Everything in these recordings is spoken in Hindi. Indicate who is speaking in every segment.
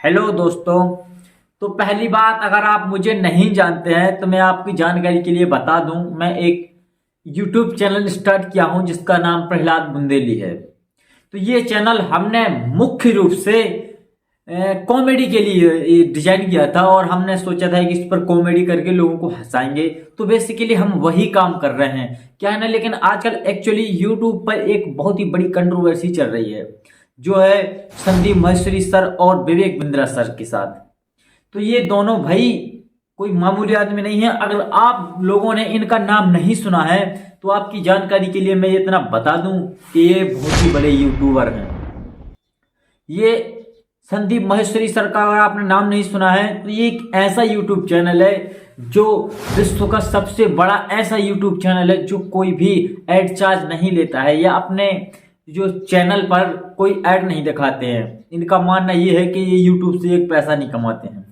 Speaker 1: हेलो दोस्तों। तो पहली बात, अगर आप मुझे नहीं जानते हैं तो मैं आपकी जानकारी के लिए बता दूं, मैं एक यूट्यूब चैनल स्टार्ट किया हूं जिसका नाम प्रहलाद बुंदेली है। तो ये चैनल हमने मुख्य रूप से कॉमेडी के लिए डिजाइन किया था और हमने सोचा था कि इस पर कॉमेडी करके लोगों को हंसाएंगे। तो बेसिकली हम वही काम कर रहे हैं, क्या है ना। लेकिन आजकल एक्चुअली यूट्यूब पर एक बहुत ही बड़ी कंट्रोवर्सी चल रही है, जो है संदीप माहेश्वरी सर और विवेक बिंद्रा सर के साथ। तो ये दोनों भाई कोई मामूली आदमी नहीं है। अगर आप लोगों ने इनका नाम नहीं सुना है तो आपकी जानकारी के लिए मैं इतना बता दूं कि ये बहुत ही बड़े यूट्यूबर हैं। ये संदीप माहेश्वरी सर का अगर आपने नाम नहीं सुना है तो ये एक ऐसा यूट्यूब चैनल है जो विश्व का सबसे बड़ा ऐसा यूट्यूब चैनल है जो कोई भी एड चार्ज नहीं लेता है या अपने जो चैनल पर कोई ऐड नहीं दिखाते हैं। इनका मानना ये है कि ये यूट्यूब से एक पैसा नहीं कमाते हैं।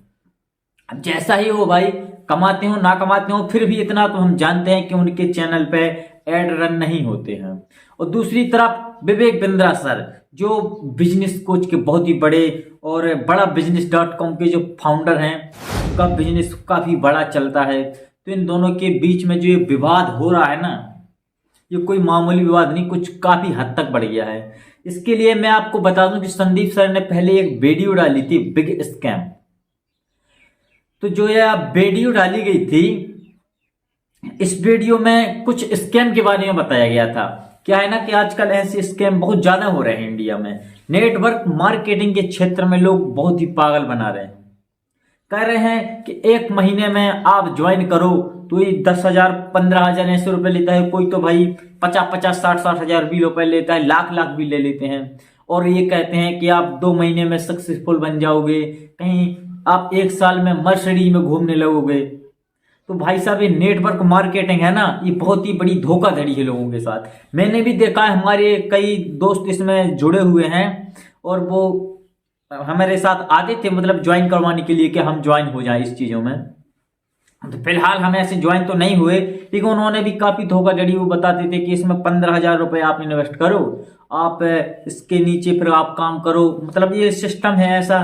Speaker 1: अब जैसा ही हो भाई, कमाते हो ना कमाते हो, फिर भी इतना तो हम जानते हैं कि उनके चैनल पे ऐड रन नहीं होते हैं। और दूसरी तरफ विवेक बिंद्रा सर, जो बिजनेस कोच के बहुत ही बड़े और बड़ा business.com के जो फाउंडर हैं, उनका बिजनेस काफी बड़ा चलता है। तो इन दोनों के बीच में जो ये विवाद हो रहा है ना, ये कोई मामूली विवाद नहीं, कुछ काफी हद तक बढ़ गया है। इसके लिए मैं आपको बता दूं कि संदीप सर ने पहले एक वीडियो डाली थी, बिग स्कैम। तो जो ये वीडियो डाली गई थी, इस वीडियो में कुछ स्कैम के बारे में बताया गया था। क्या है ना कि आजकल ऐसे स्कैम बहुत ज्यादा हो रहे हैं इंडिया में। नेटवर्क मार्केटिंग के क्षेत्र में लोग बहुत ही पागल बना रहे हैं। कह रहे हैं कि एक महीने में आप ज्वाइन करो तो ये 10,000 15,000 ऐसे रुपए लेता है। कोई तो भाई 50-50 60-60 हजार भी रुपए लेता है, लाख भी ले लेते हैं। और ये कहते हैं कि आप 2 महीने में सक्सेसफुल बन जाओगे, कहीं आप 1 साल में मर्सिडीज में घूमने लगोगे। तो भाई साहब, ये नेटवर्क मार्केटिंग है ना, ये बहुत ही बड़ी धोखाधड़ी है लोगों के साथ। मैंने भी देखा है, हमारे कई दोस्त इसमें जुड़े हुए हैं और वो हमारे साथ आते थे, मतलब ज्वाइन करवाने के लिए कि हम ज्वाइन हो जाएं इस चीजों में। तो फिलहाल हम ऐसे ज्वाइन तो नहीं हुए, लेकिन उन्होंने भी काफी धोखाधड़ी, वो बताते थे कि इसमें 15,000 रुपए आप इन्वेस्ट करो, आप इसके नीचे फिर आप काम करो। मतलब ये सिस्टम है ऐसा,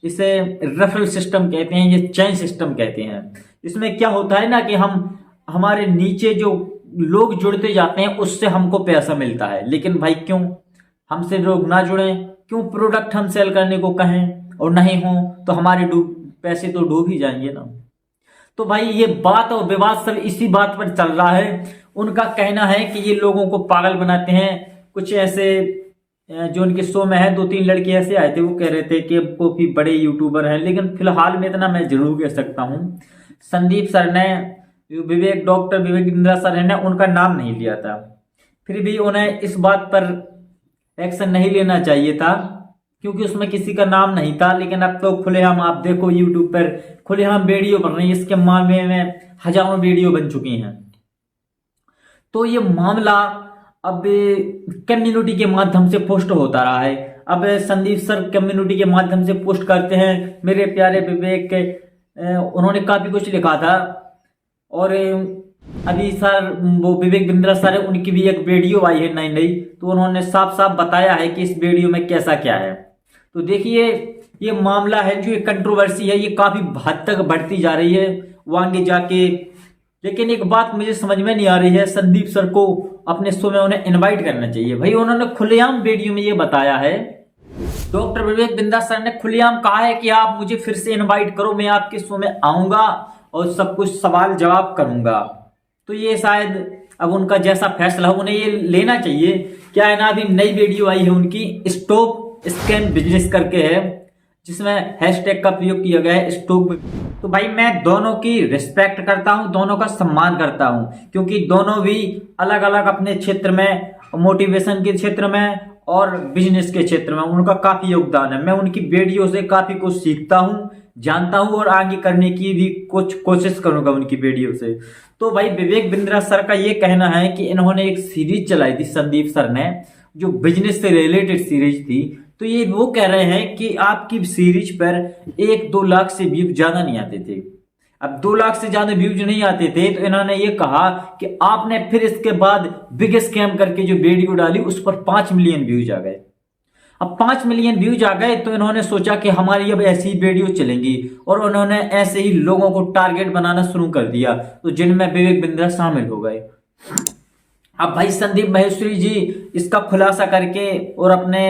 Speaker 1: इसे रेफरल सिस्टम कहते हैं, ये चेन सिस्टम कहते हैं। इसमें क्या होता है ना कि हमारे नीचे जो लोग जुड़ते जाते हैं उससे हमको पैसा मिलता है। लेकिन भाई क्यों हमसे लोग ना जुड़े, क्यों प्रोडक्ट हम सेल करने को कहें और नहीं हो तो हमारे पैसे तो डूब ही जाएंगे ना। तो भाई ये बात और विवाद सब इसी बात पर चल रहा है। उनका कहना है कि ये लोगों को पागल बनाते हैं। कुछ ऐसे जो उनके शो में है, 2-3 लड़के ऐसे आए थे, वो कह रहे थे कि वो भी बड़े यूट्यूबर हैं। लेकिन फिलहाल में इतना मैं जरूर कह सकता हूँ, संदीप सर ने, डॉक्टर विवेक बिंद्रा सर ने उनका नाम नहीं लिया था। फिर भी उन्हें इस बात पर एक्शन नहीं लेना चाहिए था क्योंकि उसमें किसी का नाम नहीं था। लेकिन अब तो खुलेआम आप देखो यूट्यूब पर खुलेआम वीडियो बन रही है, इसके मामले में हजारों वीडियो बन चुकी हैं। तो ये मामला अब कम्युनिटी के माध्यम से पोस्ट होता रहा है। अब संदीप सर कम्युनिटी के माध्यम से पोस्ट करते हैं, मेरे प्यारे विवेक, उन्होंने काफी कुछ लिखा था। और अभी सर, वो विवेक बिंद्रा सर है, उनकी भी एक वीडियो आई है नई, तो उन्होंने साफ साफ बताया है कि इस वीडियो में कैसा क्या है। तो देखिए, ये मामला है जो कंट्रोवर्सी है, ये काफी हद तक बढ़ती जा रही है वो आगे जाके। लेकिन एक बात मुझे समझ में नहीं आ रही है, संदीप सर को अपने शो में उन्हें इनवाइट करना चाहिए। भाई उन्होंने खुलेआम वीडियो में ये बताया है, डॉक्टर विवेक बिंद्रा सर ने खुलेआम कहा है कि आप मुझे फिर से इनवाइट करो, मैं आपके शो में आऊंगा और सब कुछ सवाल जवाब करूंगा। तो ये शायद अब उनका जैसा फैसला हो उन्हें ये लेना चाहिए। क्या है ना, अभी नई वीडियो आई है उनकी, स्टॉप स्कैम बिजनेस करके है, जिसमें हैशटैग का प्रयोग किया गया है, स्टॉप। तो भाई मैं दोनों की रिस्पेक्ट करता हूं, दोनों का सम्मान करता हूं, क्योंकि दोनों भी अलग अलग अपने क्षेत्र में, मोटिवेशन के क्षेत्र में और बिजनेस के क्षेत्र में उनका काफी योगदान है। मैं उनकी वीडियो से काफी कुछ सीखता हूं, जानता हूं और आगे करने की भी कुछ कोशिश करूंगा उनकी वीडियो से। तो भाई विवेक बिंद्रा सर का ये कहना है कि इन्होंने एक सीरीज चलाई थी, संदीप सर ने, जो बिजनेस से रिलेटेड सीरीज थी। तो ये वो कह रहे हैं कि आपकी सीरीज पर 1-2 लाख से व्यूज ज्यादा नहीं आते थे। अब 2 लाख से ज्यादा व्यूज नहीं आते थे, तो इन्होंने ये कहा कि आपने फिर इसके बाद बिग स्कैम करके जो वीडियो डाली उस पर 5 मिलियन व्यूज आ गए। अब 5 मिलियन व्यूज आ गए तो इन्होंने सोचा कि हमारी अब ऐसी वीडियो चलेंगी और उन्होंने ऐसे ही लोगों को टारगेट बनाना शुरू कर दिया, तो जिनमें विवेक बिंद्रा शामिल हो गए। अब भाई संदीप माहेश्वरी जी इसका खुलासा करके और अपने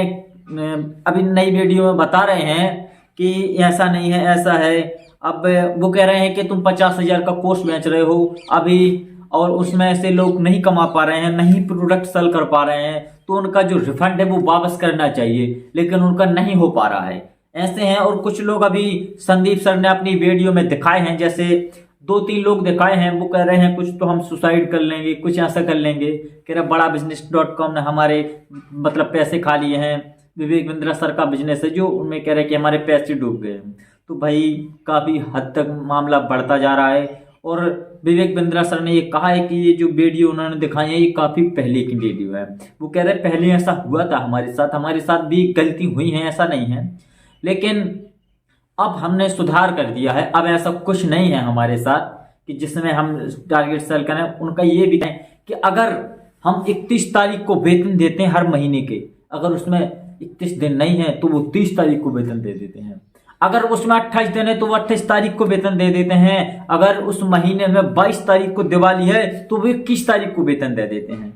Speaker 1: अभी नई वीडियो में बता रहे हैं कि ऐसा नहीं है, ऐसा है। अब वो कह रहे हैं कि तुम 50,000 का कोर्स बेच रहे हो अभी और उसमें से लोग नहीं कमा पा रहे हैं, नहीं प्रोडक्ट सेल कर पा रहे हैं, तो उनका जो रिफंड है वो वापस करना चाहिए, लेकिन उनका नहीं हो पा रहा है। ऐसे हैं। और कुछ लोग अभी संदीप सर ने अपनी वीडियो में दिखाए हैं, जैसे 2-3 लोग दिखाए हैं, वो कह रहे हैं कुछ तो हम सुसाइड कर लेंगे, कुछ ऐसा कर लेंगे। कह रहे बड़ा business.com ने हमारे मतलब पैसे खा लिए हैं, विवेक बिंद्रा सर का बिजनेस है जो उनमें कह रहे हैं कि हमारे पैसे डूब गए। तो भाई काफी हद तक मामला बढ़ता जा रहा है। और विवेक बिंद्रा सर ने ये कहा है कि ये जो वीडियो उन्होंने दिखाई है ये काफी पहले की वीडियो है। वो कह रहे पहले ऐसा हुआ था हमारे साथ भी गलती हुई है, ऐसा नहीं है, लेकिन अब हमने सुधार कर दिया है, अब ऐसा कुछ नहीं है हमारे साथ कि जिसमें हम टारगेट सेल करें। उनका ये भी है कि अगर हम 31 तारीख को वेतन देते हैं हर महीने के, अगर उसमें 31 दिन नहीं है तो वो 30 तारीख को वेतन दे देते हैं। अगर उसमें 28 दिन है तो वो 28 तारीख को वेतन दे देते हैं। अगर उस महीने में 22 तारीख को दिवाली है तो वो 21 तारीख को वेतन दे देते हैं।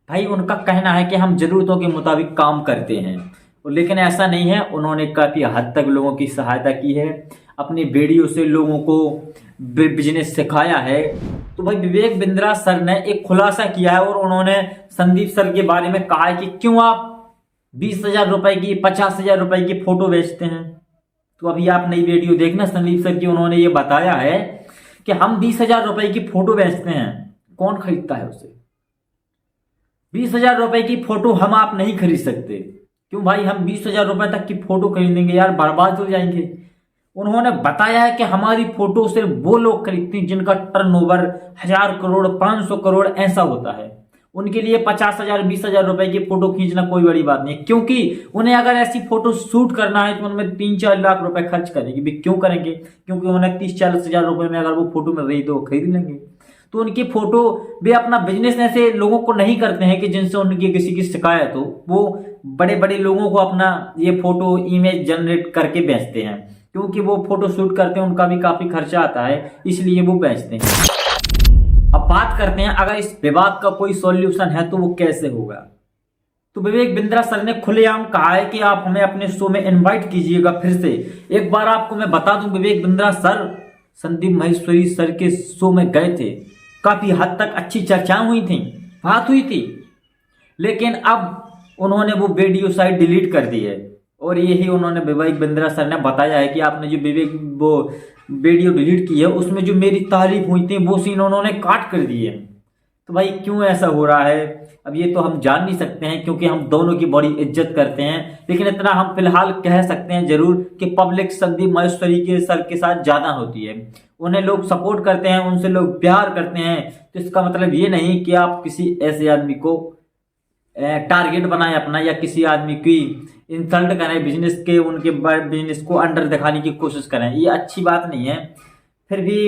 Speaker 1: भाई उनका कहना है कि हम जरूरतों के मुताबिक काम करते हैं, लेकिन ऐसा नहीं है। उन्होंने काफी हद तक लोगों की सहायता की है, अपनी वीडियो से लोगों को बिजनेस सिखाया है। तो भाई विवेक बिंद्रा सर ने एक खुलासा किया है और उन्होंने संदीप सर के बारे में कहा है कि क्यों आप 20,000 रुपए की 50,000 रुपए की फोटो बेचते हैं। तो अभी आप नई वीडियो देखना संदीप सर की, उन्होंने ये बताया है कि हम 20,000 रुपए की फोटो बेचते हैं, कौन खरीदता है उसे? 20,000 रुपए की फोटो हम आप नहीं खरीद सकते। क्यों भाई, हम 20,000 रुपए तक की फोटो खरीदेंगे यार, बर्बाद हो जाएंगे। उन्होंने बताया है कि हमारी फोटो सिर्फ वो लोग खरीदते हैं जिनका टर्नओवर 1000 करोड़ 500 करोड़ ऐसा होता है। उनके लिए 50,000 20,000 रुपए की फोटो खींचना कोई बड़ी बात नहीं है, क्योंकि उन्हें अगर ऐसी फोटो शूट करना है तो उनमें 3-4 लाख रुपए खर्च करेंगे भी। क्यों करेंगे? क्योंकि उन्हें 30-40 हजार रुपए में अगर वो फोटो मिल रही तो खरीद लेंगे। तो उनकी फोटो वे अपना बिजनेस ऐसे लोगों को नहीं करते हैं कि जिनसे उनकी किसी की शिकायत हो। वो बड़े बड़े लोगों को अपना ये फोटो इमेज जनरेट करके बेचते हैं, क्योंकि वो फोटो शूट करते हैं, उनका भी काफी खर्चा आता है, इसलिए वो बेचते हैं। अब बात करते हैं अगर इस विवाद का कोई सॉल्यूशन है तो वो कैसे होगा। तो विवेक बिंद्रा सर ने खुलेआम कहा है कि आप हमें अपने शो में इनवाइट कीजिएगा फिर से। एक बार आपको मैं बता दूं, विवेक बिंद्रा सर संदीप माहेश्वरी सर के शो में गए थे, काफी हद तक अच्छी चर्चाएं हुई थी, बात हुई थी, लेकिन अब उन्होंने वो वीडियो साइट डिलीट कर दी है। और यही उन्होंने विवेक बिंद्रा सर ने बताया है कि आपने जो वो वीडियो डिलीट की है उसमें जो मेरी तारीफ हुई थी वो सीन उन्होंने काट कर दिए। तो भाई क्यों ऐसा हो रहा है अब ये तो हम जान नहीं सकते हैं, क्योंकि हम दोनों की बड़ी इज्जत करते हैं। लेकिन इतना हम फिलहाल कह सकते हैं जरूर कि पब्लिक संदीप माहेश्वरी के सर के साथ ज्यादा होती है, उन्हें लोग सपोर्ट करते हैं, उनसे लोग प्यार करते हैं। तो इसका मतलब ये नहीं कि आप किसी ऐसे आदमी को टारगेट बनाए अपना, या किसी आदमी की इंसल्ट करें, बिजनेस के उनके बिजनेस को अंडर दिखाने की कोशिश करें, ये अच्छी बात नहीं है। फिर भी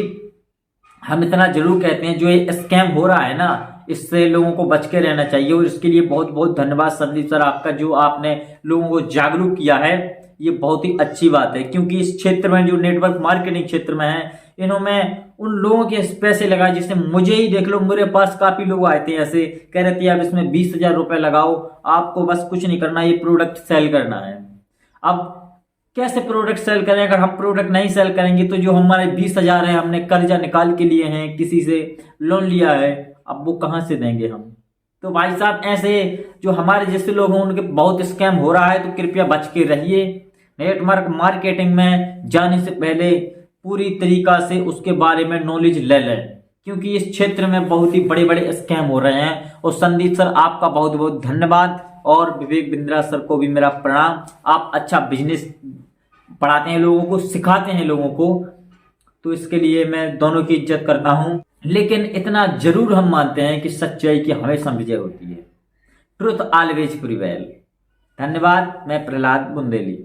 Speaker 1: हम इतना जरूर कहते हैं जो ये स्कैम हो रहा है ना, इससे लोगों को बच के रहना चाहिए। और इसके लिए बहुत बहुत धन्यवाद संदीप सर आपका, जो आपने लोगों को जागरूक किया है, ये बहुत ही अच्छी बात है। क्योंकि इस क्षेत्र में जो नेटवर्क मार्केटिंग क्षेत्र में है, इन्होंने उन लोगों के पैसे लगाए, जिससे मुझे ही देख लो, मेरे पास काफी लोग आए थे ऐसे, कह रहे थे आप इसमें 20,000 रुपए लगाओ, आपको बस कुछ नहीं करना, ये प्रोडक्ट सेल करना है। अब कैसे प्रोडक्ट सेल करें? अगर हम प्रोडक्ट नहीं सेल करेंगे तो जो हमारे 20,000 है, हमने कर्जा निकाल के लिए हैं, किसी से लोन लिया है, अब वो कहां से देंगे हम? तो भाई साहब ऐसे जो हमारे जैसे लोग हैं उनके बहुत स्कैम हो रहा है, तो कृपया बच के रहिए। नेटवर्क मार्केटिंग में जाने से पहले पूरी तरीका से उसके बारे में नॉलेज ले लें, क्योंकि इस क्षेत्र में बहुत ही बड़े बड़े स्कैम हो रहे हैं। और संदीप सर आपका बहुत बहुत धन्यवाद, और विवेक बिंद्रा सर को भी मेरा प्रणाम। आप अच्छा बिजनेस पढ़ाते हैं, लोगों को सिखाते हैं लोगों को, तो इसके लिए मैं दोनों की इज्जत करता हूं। लेकिन इतना जरूर हम मानते हैं कि सच्चाई की हमेशा विजय होती है। Truth always prevail. धन्यवाद। मैं प्रहलाद बुंदेली।